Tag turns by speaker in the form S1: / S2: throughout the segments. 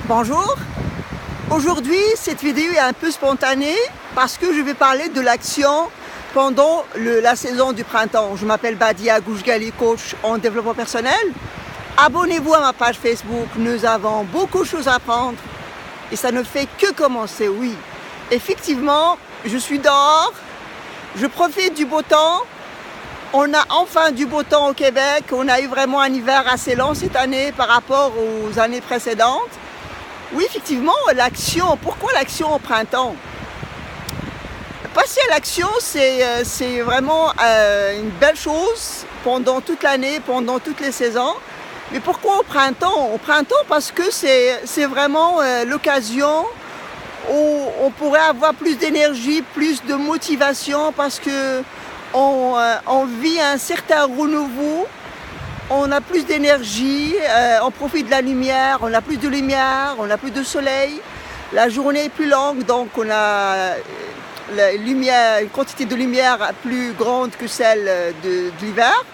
S1: Bonjour, aujourd'hui cette vidéo est un peu spontanée parce que je vais parler de l'action pendant la saison du printemps. Je m'appelle Badia Gouchgali, coach en développement personnel. Abonnez-vous à ma page Facebook, nous avons beaucoup de choses à apprendre et ça ne fait que commencer, oui. Effectivement, je suis dehors, je profite du beau temps. On a enfin du beau temps au Québec, on a eu vraiment un hiver assez long cette année par rapport aux années précédentes. Oui, effectivement, l'action. Pourquoi l'action au printemps? Passer à l'action, c'est vraiment une belle chose pendant toute l'année, pendant toutes les saisons. Mais pourquoi au printemps? Au printemps parce que c'est vraiment l'occasion où on pourrait avoir plus d'énergie, plus de motivation parce que on vit un certain renouveau. On a plus d'énergie, on profite de la lumière, on a plus de lumière, on a plus de soleil. La journée est plus longue, donc on a une quantité de lumière plus grande que celle de l'hiver.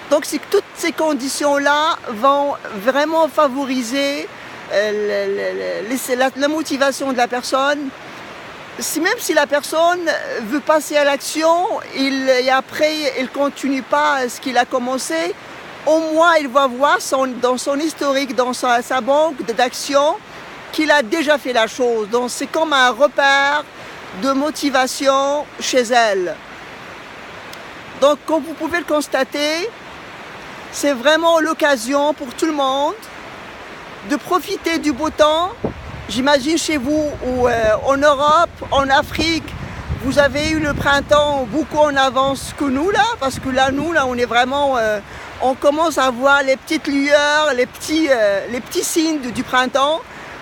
S1: Donc toutes ces conditions-là vont vraiment favoriser la motivation de la personne. Même si la personne veut passer à l'action et après il ne continue pas ce qu'il a commencé, au moins il va voir dans son historique, dans sa banque d'action, qu'il a déjà fait la chose. Donc c'est comme un repère de motivation chez elle. Donc comme vous pouvez le constater, c'est vraiment l'occasion pour tout le monde de profiter du beau temps. J'imagine chez vous ou en Europe, en Afrique, vous avez eu le printemps beaucoup en avance que nous là, parce que là nous on est vraiment, on commence à voir les petites lueurs, les petits signes du printemps,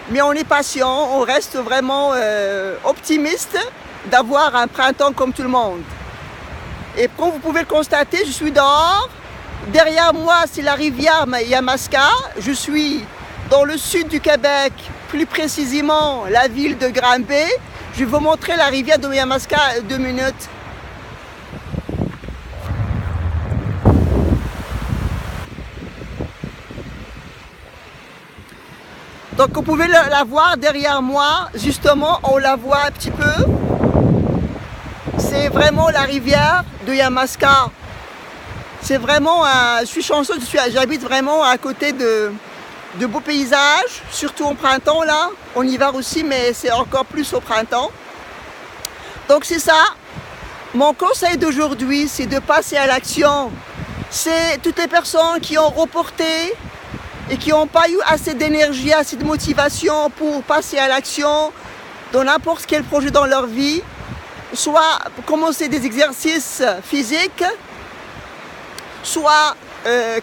S1: mais on est patient, on reste vraiment optimiste d'avoir un printemps comme tout le monde. Et comme vous pouvez le constater, je suis dehors, derrière moi c'est la rivière Yamaska, je suis dans le sud du Québec, plus précisément la ville de Granby. Je vais vous montrer la rivière de Yamaska 2 minutes. Donc vous pouvez la voir derrière moi, justement on la voit un petit peu. C'est vraiment la rivière de Yamaska. C'est vraiment, je suis chanceuse, j'habite vraiment à côté de beaux paysages, surtout au printemps là, en hiver aussi, mais c'est encore plus au printemps. Donc c'est ça, mon conseil d'aujourd'hui, c'est de passer à l'action. C'est toutes les personnes qui ont reporté et qui n'ont pas eu assez d'énergie, assez de motivation pour passer à l'action dans n'importe quel projet dans leur vie, soit commencer des exercices physiques, soit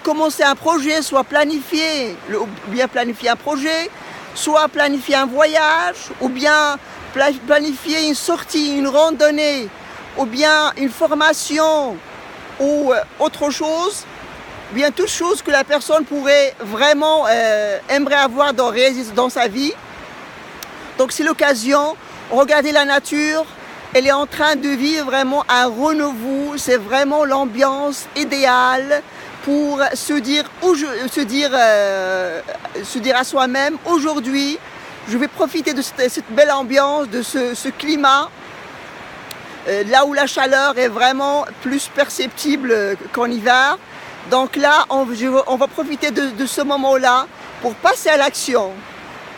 S1: commencer un projet, soit planifier un projet, soit planifier un voyage, ou bien planifier une sortie, une randonnée, ou bien une formation, ou autre chose, bien toute chose que la personne pourrait vraiment aimerait avoir dans sa vie. Donc c'est l'occasion, regardez la nature, elle est en train de vivre vraiment un renouveau, c'est vraiment l'ambiance idéale pour se dire à soi-même, aujourd'hui, je vais profiter de cette belle ambiance, de ce climat, là où la chaleur est vraiment plus perceptible qu'en hiver. Donc là, on va profiter de ce moment-là pour passer à l'action,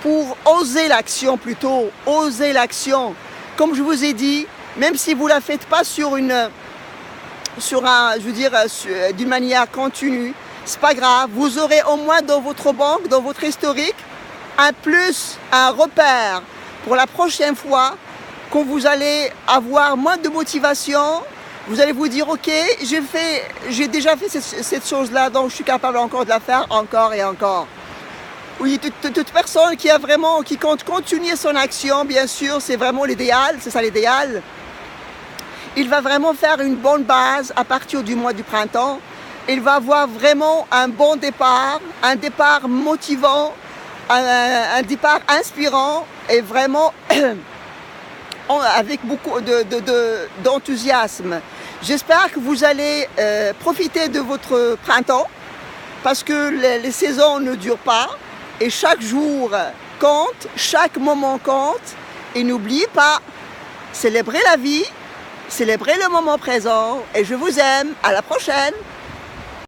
S1: pour oser l'action plutôt, oser l'action. Comme je vous ai dit, même si vous ne la faites pas d'une manière continue, c'est pas grave, vous aurez au moins dans votre banque, dans votre historique, un repère pour la prochaine fois, quand vous allez avoir moins de motivation, vous allez vous dire, ok, j'ai déjà fait cette chose-là, donc je suis capable encore de la faire, encore et encore. Oui, toute personne qui compte continuer son action, bien sûr, c'est vraiment l'idéal, c'est ça l'idéal. Il va vraiment faire une bonne base à partir du mois du printemps. Il va avoir vraiment un bon départ, un départ motivant, un départ inspirant et vraiment avec beaucoup d'enthousiasme. J'espère que vous allez profiter de votre printemps parce que les saisons ne durent pas. Et chaque jour compte, chaque moment compte. Et n'oubliez pas, célébrez la vie, célébrez le moment présent. Et je vous aime. À la prochaine.